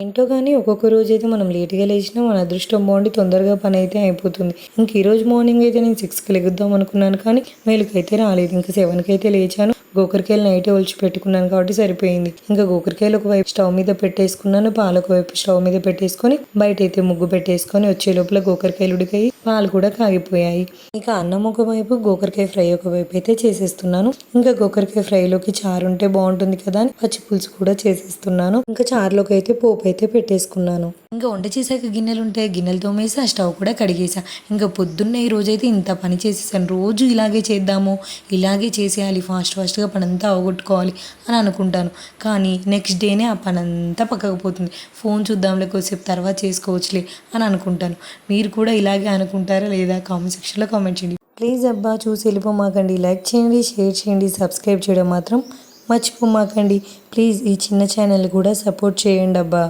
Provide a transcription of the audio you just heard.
ఏంటో కానీ ఒక్కొక్క రోజు అయితే మనం లేట్గా లేచినా మన అదృష్టం బాగుండి తొందరగా పని అయితే అయిపోతుంది. ఇంక ఈరోజు మార్నింగ్ అయితే నేను 6కి లెగుద్దాం అనుకున్నాను, కానీ మేలుకైతే రాలేదు. ఇంకా 7కి అయితే లేచాను. గోకరకాయలు నైటే ఒలిచి పెట్టుకున్నాను కాబట్టి సరిపోయింది. ఇంకా గోకరకాయలు ఒకవైపు స్టవ్ మీద పెట్టేసుకున్నాను, పాలు ఒకవైపు స్టవ్ మీద పెట్టేసుకొని బయట అయితే ముగ్గు పెట్టేసుకొని వచ్చే లోపల గోకరకాయలు ఉడికాయి, పాలు కూడా కాగిపోయాయి. ఇంకా అన్నం ఒకవైపు, గోకరకాయ ఫ్రై ఒకవైపు అయితే చేసేస్తున్నాను. ఇంకా గోకరకాయ ఫ్రైలోకి చారు ఉంటే బాగుంటుంది కదా అని పచ్చి పులుసు కూడా చేసేస్తున్నాను. ఇంకా చారులోకి అయితే పోపు అయితే పెట్టేసుకున్నాను. ఇంకా వంట చేశాక గిన్నెలు ఉంటే గిన్నెలు తోమేసి ఆ స్టవ్ కూడా కడిగేసా. ఇంకా పొద్దున్నే ఈ రోజైతే ఇంత పని చేసేసాను. రోజు ఇలాగే చేద్దాము, ఇలాగే చేసేయాలి, ఫాస్ట్గా పని అంతా అవగొట్టుకోవాలి అని అనుకుంటాను. కానీ నెక్స్ట్ డేనే ఆ పని అంతా పక్కకు పోతుంది. ఫోన్ చూద్దాంలే, కొద్దిసేపు తర్వాత చేసుకోవచ్చులే అని అనుకుంటాను. మీరు కూడా ఇలాగే అనుకుంటారా లేదా? కామెంట్ సెక్షన్లో కామెంట్ చేయండి. ప్లీజ్ అబ్బా, చూసి వెళ్ళిపోమాకండి. లైక్ చేయండి, షేర్ చేయండి, సబ్స్క్రైబ్ చేయడం మాత్రం మర్చిపోమాకండి. ప్లీజ్ ఈ చిన్న ఛానల్ కూడా సపోర్ట్ చేయండి అబ్బా.